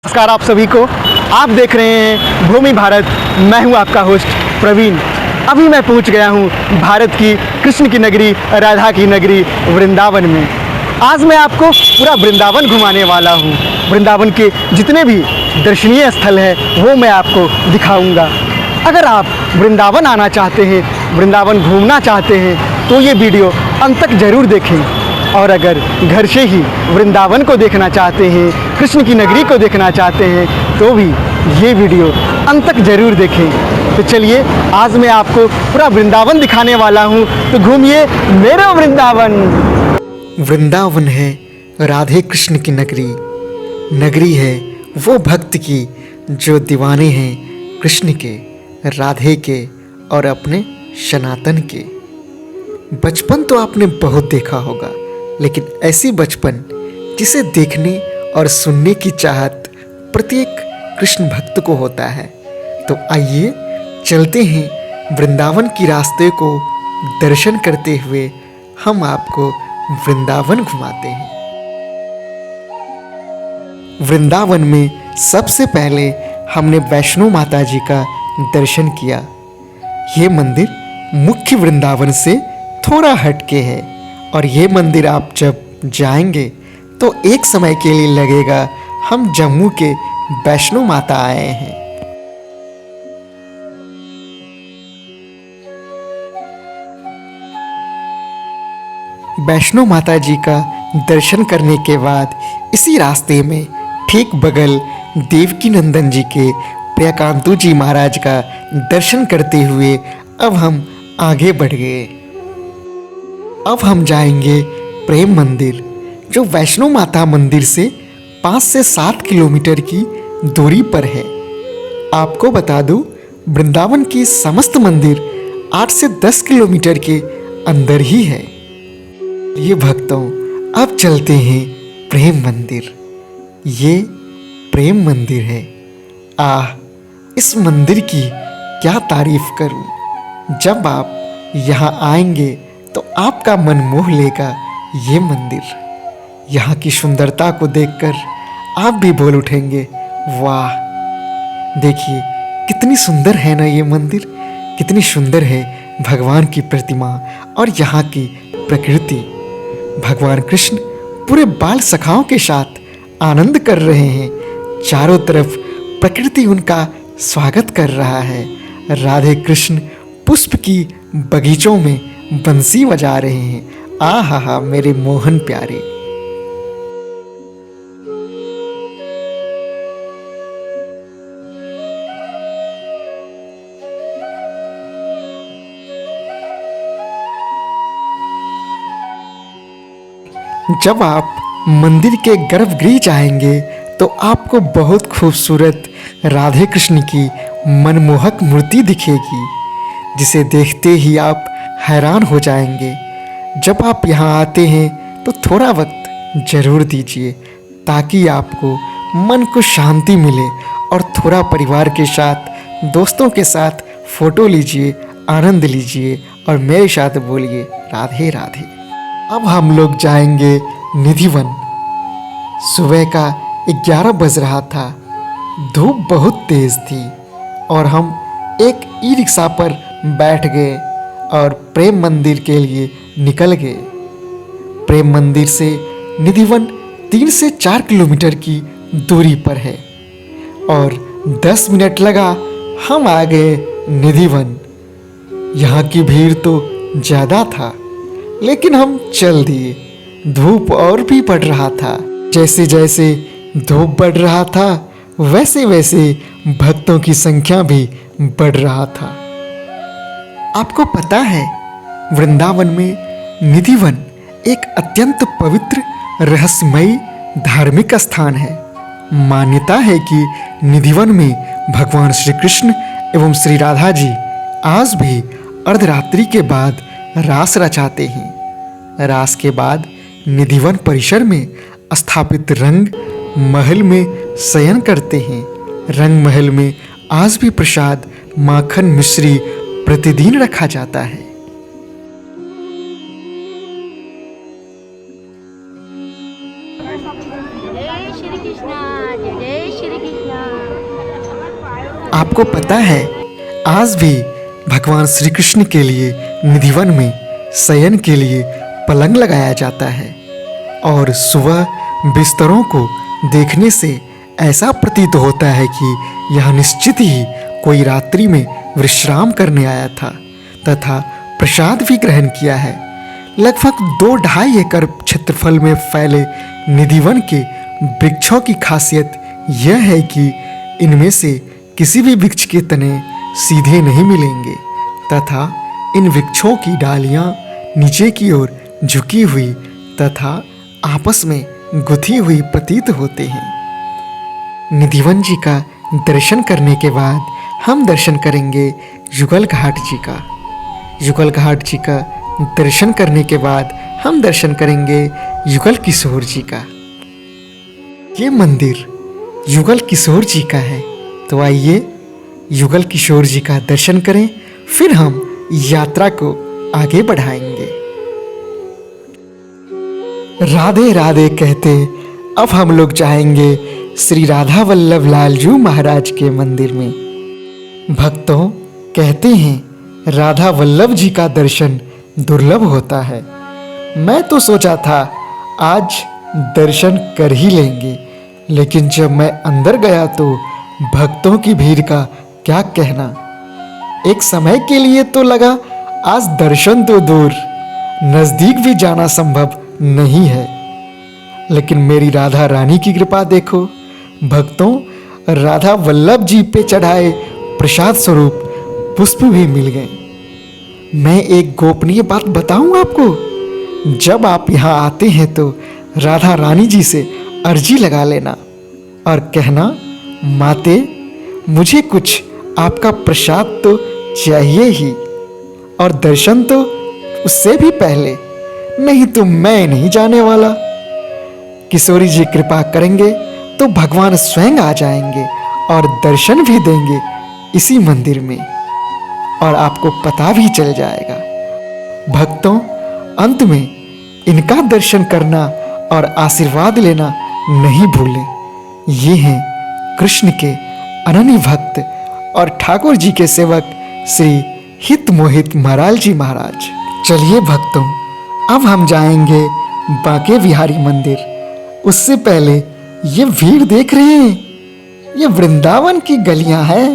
नमस्कार आप सभी को। आप देख रहे हैं भूमि भारत। मैं हूं आपका होस्ट प्रवीण। अभी मैं पहुंच गया हूं भारत की कृष्ण की नगरी, राधा की नगरी वृंदावन में। आज मैं आपको पूरा वृंदावन घुमाने वाला हूं। वृंदावन के जितने भी दर्शनीय स्थल हैं वो मैं आपको दिखाऊंगा। अगर आप वृंदावन आना चाहते हैं, वृंदावन घूमना चाहते हैं तो ये वीडियो अंत तक ज़रूर देखें। और अगर घर से ही वृंदावन को देखना चाहते हैं, कृष्ण की नगरी को देखना चाहते हैं तो भी ये वीडियो अंत तक ज़रूर देखें। तो चलिए आज मैं आपको पूरा वृंदावन दिखाने वाला हूँ, तो घूमिए मेरा वृंदावन। वृंदावन है राधे कृष्ण की नगरी। नगरी है वो भक्त की जो दीवाने हैं कृष्ण के, राधे के और अपने सनातन के। बचपन तो आपने बहुत देखा होगा, लेकिन ऐसी बचपन जिसे देखने और सुनने की चाहत प्रत्येक कृष्ण भक्त को होता है। तो आइए चलते हैं वृंदावन की रास्ते को दर्शन करते हुए, हम आपको वृंदावन घुमाते हैं। वृंदावन में सबसे पहले हमने वैष्णो माता जी का दर्शन किया। ये मंदिर मुख्य वृंदावन से थोड़ा हटके है और ये मंदिर आप जब जाएंगे तो एक समय के लिए लगेगा हम जम्मू के वैष्णो माता आए हैं। वैष्णो माता जी का दर्शन करने के बाद इसी रास्ते में ठीक बगल देवकी नंदन जी के प्रियकांतु जी महाराज का दर्शन करते हुए अब हम आगे बढ़ गए। अब हम जाएंगे प्रेम मंदिर, जो वैष्णो माता मंदिर से 5 से 7 किलोमीटर की दूरी पर है। आपको बता दूं, वृंदावन की समस्त मंदिर 8 से 10 किलोमीटर के अंदर ही है। ये भक्तों, अब चलते हैं प्रेम मंदिर। ये प्रेम मंदिर है। इस मंदिर की क्या तारीफ करूं। जब आप यहाँ आएंगे तो आपका मन मोह लेगा ये मंदिर। यहाँ की सुंदरता को देखकर आप भी बोल उठेंगे, वाह! देखिए कितनी सुंदर है ना ये मंदिर, कितनी सुंदर है भगवान की प्रतिमा और यहाँ की प्रकृति। भगवान कृष्ण पूरे बाल सखाओं के साथ आनंद कर रहे हैं। चारों तरफ प्रकृति उनका स्वागत कर रहा है। राधे कृष्ण पुष्प की बगीचों में बंसी बजा रहे हैं। आहा मेरे मोहन प्यारे। जब आप मंदिर के गर्भगृह जाएंगे तो आपको बहुत खूबसूरत राधे कृष्ण की मनमोहक मूर्ति दिखेगी, जिसे देखते ही आप हैरान हो जाएंगे। जब आप यहाँ आते हैं तो थोड़ा वक्त ज़रूर दीजिए, ताकि आपको मन को शांति मिले और थोड़ा परिवार के साथ, दोस्तों के साथ फ़ोटो लीजिए, आनंद लीजिए और मेरे साथ बोलिए राधे राधे। अब हम लोग जाएंगे निधिवन। सुबह का 11 बज रहा था। धूप बहुत तेज़ थी और हम एक ई रिक्शा पर बैठ गए और प्रेम मंदिर के लिए निकल गए। प्रेम मंदिर से निधिवन 3 से 4 किलोमीटर की दूरी पर है और 10 मिनट लगा हम आ गए निधिवन। यहाँ की भीड़ तो ज़्यादा था, लेकिन हम चल दिए। धूप और भी बढ़ रहा था। जैसे जैसे धूप बढ़ रहा था वैसे वैसे भक्तों की संख्या भी बढ़ रहा था। आपको पता है, वृंदावन में निधिवन एक अत्यंत पवित्र, रहस्यमयी धार्मिक स्थान है। मान्यता है कि निधिवन में भगवान श्री कृष्ण एवं श्री राधा जी आज भी अर्धरात्रि के बाद रास रचाते हैं। रास के बाद निधिवन परिसर में स्थापित रंग महल में शयन करते हैं। रंग महल में आज भी प्रसाद माखन मिश्री प्रतिदिन रखा जाता है। जय श्री कृष्णा, जय जय श्री आपको पता है, आज भी भगवान श्री कृष्ण के लिए निधिवन में शयन के लिए पलंग लगाया जाता है और सुबह बिस्तरों को देखने से ऐसा प्रतीत होता है कि यह निश्चित ही कोई रात्रि में विश्राम करने आया था तथा प्रसाद भी ग्रहण किया है। लगभग 2-2.5 एकड़ क्षेत्रफल में फैले निधिवन के वृक्षों की खासियत यह है कि इनमें से किसी भी वृक्ष के तने सीधे नहीं मिलेंगे तथा इन वृक्षों की डालियां नीचे की ओर झुकी हुई तथा आपस में गुथी हुई प्रतीत होते हैं। निधिवन जी का दर्शन करने के बाद हम दर्शन करेंगे युगल घाट जी का। युगल घाट जी का दर्शन करने के बाद हम दर्शन करेंगे युगल किशोर जी का। ये मंदिर युगल किशोर जी का है, तो आइए युगल किशोर जी का दर्शन करें, फिर हम यात्रा को आगे बढ़ाएंगे। राधे राधे कहते अब हम लोग जाएंगे श्री राधा वल्लभ लालजू महाराज के मंदिर में। भक्तों, कहते हैं राधा वल्लभ जी का दर्शन दुर्लभ होता है। मैं तो सोचा था आज दर्शन कर ही लेंगे, लेकिन जब मैं अंदर गया तो भक्तों की भीड़ का क्या कहना। एक समय के लिए तो लगा आज दर्शन तो दूर, नजदीक भी जाना संभव नहीं है। लेकिन मेरी राधा रानी की कृपा देखो भक्तों, राधा वल्लभ जी पे चढ़ाए प्रसाद स्वरूप पुष्प भी मिल गए। मैं एक गोपनीय बात बताऊं आपको, जब आप यहाँ आते हैं तो राधा रानी जी से अर्जी लगा लेना और कहना, माते मुझे कुछ आपका प्रसाद तो चाहिए ही, और दर्शन तो उससे भी पहले, नहीं तो मैं नहीं जाने वाला। किशोरी जी कृपा करेंगे तो भगवान स्वयं आ जाएंगे और दर्शन भी देंगे इसी मंदिर में, और आपको पता भी चल जाएगा। भक्तों, अंत में इनका दर्शन करना और आशीर्वाद लेना नहीं भूलें। ये हैं कृष्ण के अनन्य भक्त और ठाकुर जी के सेवक श्री हित मोहित महाराज जी महाराज। चलिए भक्तों, अब हम जाएंगे बांके बिहारी मंदिर। उससे पहले ये भीड़ देख रहे हैं, ये वृंदावन की गलियां हैं,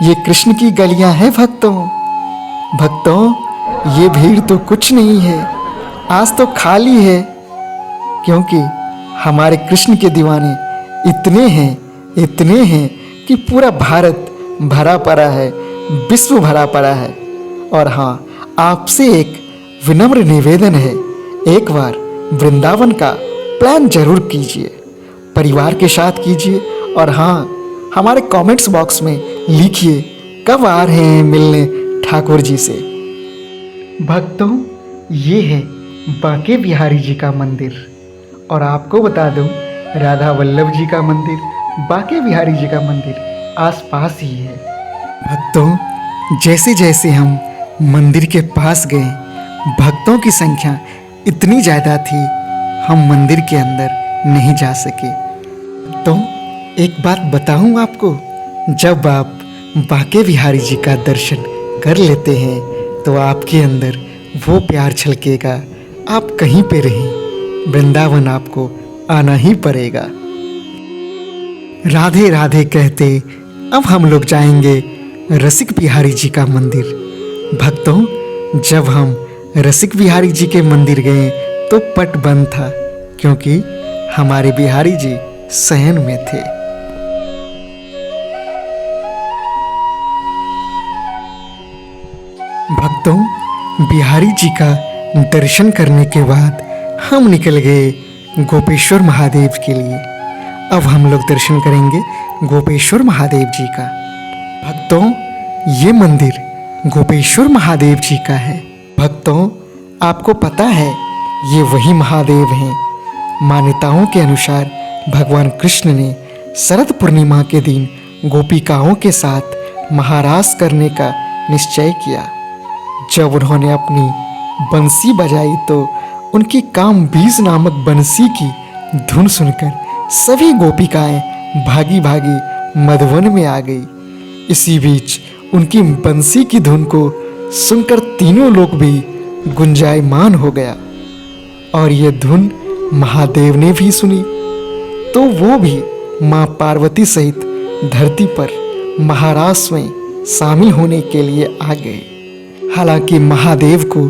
ये कृष्ण की गलियां हैं भक्तों। भक्तों, ये भीड़ तो कुछ नहीं है, आज तो खाली है, क्योंकि हमारे कृष्ण के दीवाने इतने हैं कि पूरा भारत भरा पड़ा है, विश्व भरा पड़ा है। और हाँ, आपसे एक विनम्र निवेदन है, एक बार वृंदावन का प्लान जरूर कीजिए, परिवार के साथ कीजिए, और हाँ, हमारे कमेंट्स बॉक्स में लिखिए कब आ रहे हैं मिलने ठाकुर जी से। भक्तों, ये है बांके बिहारी जी का मंदिर, और आपको बता दूं राधा वल्लभ जी का मंदिर, बांके बिहारी जी का मंदिर आसपास ही है। भक्तों, जैसे जैसे हम मंदिर के पास गए, भक्तों की संख्या इतनी ज़्यादा थी, हम मंदिर के अंदर नहीं जा सके। तो एक बात बताऊं आपको, जब आप बांके बिहारी जी का दर्शन कर लेते हैं तो आपके अंदर वो प्यार छलकेगा, आप कहीं पे रहें, वृंदावन आपको आना ही पड़ेगा। राधे राधे कहते अब हम लोग जाएंगे रसिक बिहारी जी का मंदिर। भक्तों, जब हम रसिक बिहारी जी के मंदिर गए तो पट बंद था, क्योंकि हमारे बिहारी जी शयन में थे। भक्तों, बिहारी जी का दर्शन करने के बाद हम निकल गए गोपेश्वर महादेव के लिए। अब हम लोग दर्शन करेंगे गोपेश्वर महादेव जी का। भक्तों, ये मंदिर गोपेश्वर महादेव जी का है। भक्तों, आपको पता है ये वही महादेव हैं। मान्यताओं के अनुसार भगवान कृष्ण ने शरद पूर्णिमा के दिन गोपिकाओं के साथ महारास करने का निश्चय किया। जब उन्होंने अपनी बंसी बजाई तो उनकी काम बीज नामक बंसी की धुन सुनकर सभी गोपिकाएं भागी भागी मधुवन में आ गई। इसी बीच उनकी बंसी की धुन को सुनकर तीनों लोग भी गुंजायमान हो गया और ये धुन महादेव ने भी सुनी तो वो भी माँ पार्वती सहित धरती पर महारास में शामिल होने के लिए आ गए। हालांकि महादेव को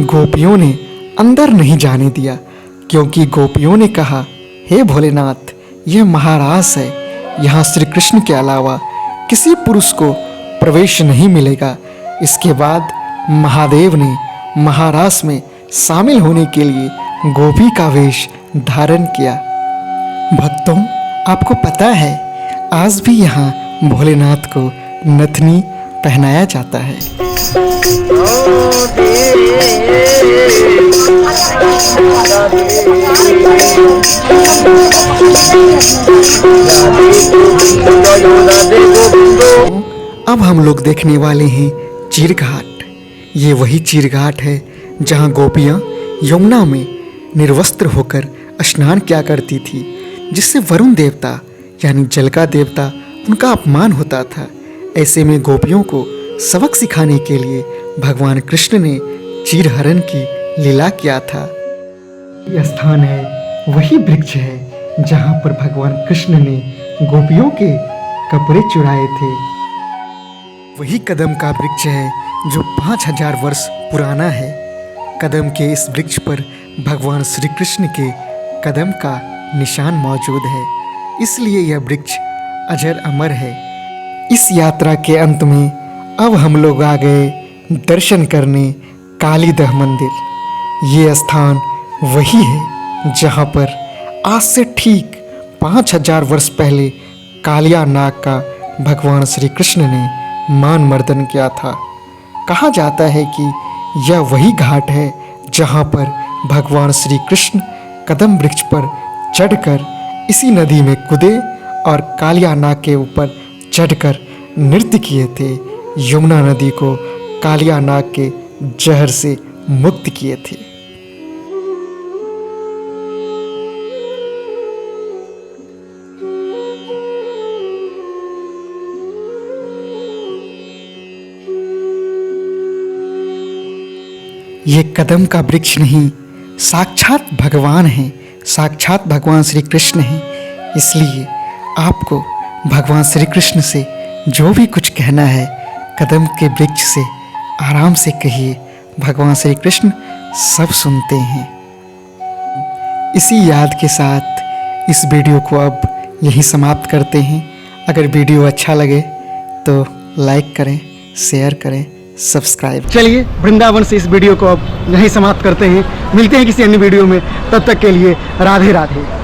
गोपियों ने अंदर नहीं जाने दिया क्योंकि गोपियों ने कहा, हे भोलेनाथ, यह महारास है, यहाँ श्री कृष्ण के अलावा किसी पुरुष को प्रवेश नहीं मिलेगा। इसके बाद महादेव ने महारास में शामिल होने के लिए गोपी का वेश धारण किया। भक्तों, आपको पता है आज भी यहाँ भोलेनाथ को नथनी पहनाया जाता है। अब हम लोग देखने वाले हैं चीरघाट। ये वही चीरघाट है जहाँ गोपियाँ यमुना में निर्वस्त्र होकर स्नान किया करती थी, जिससे वरुण देवता यानी जल का देवता उनका अपमान होता था। ऐसे में गोपियों को सबक सिखाने के लिए भगवान कृष्ण ने चीरहरण की लीला किया था। यह स्थान है, वही वृक्ष है जहाँ पर भगवान कृष्ण ने गोपियों के कपड़े चुराए थे। वही कदम का वृक्ष है जो 5000 वर्ष पुराना है। कदम के इस वृक्ष पर भगवान श्री कृष्ण के कदम का निशान मौजूद है, इसलिए यह वृक्ष अजर अमर है। इस यात्रा के अंत में अब हम लोग आ गए दर्शन करने कालीदह मंदिर। ये स्थान वही है जहाँ पर आज से ठीक 5000 वर्ष पहले कालिया नाग का भगवान श्री कृष्ण ने मान मर्दन किया था। कहा जाता है कि यह वही घाट है जहाँ पर भगवान श्री कृष्ण कदम वृक्ष पर चढ़कर इसी नदी में कूदे और कालिया नाग के ऊपर चढ़कर नृत्य किए थे। यमुना नदी को कालिया नाग के जहर से मुक्त किए थे। ये कदम का वृक्ष नहीं, साक्षात भगवान हैं, साक्षात भगवान श्री कृष्ण हैं। इसलिए आपको भगवान श्री कृष्ण से जो भी कुछ कहना है कदम के वृक्ष से आराम से कहिए, भगवान श्री कृष्ण सब सुनते हैं। इसी याद के साथ इस वीडियो को अब यहीं समाप्त करते हैं। अगर वीडियो अच्छा लगे तो लाइक करें, शेयर करें, सब्सक्राइब। चलिए वृंदावन से इस वीडियो को अब यहीं समाप्त करते हैं। मिलते हैं किसी अन्य वीडियो में, तब तक के लिए राधे राधे।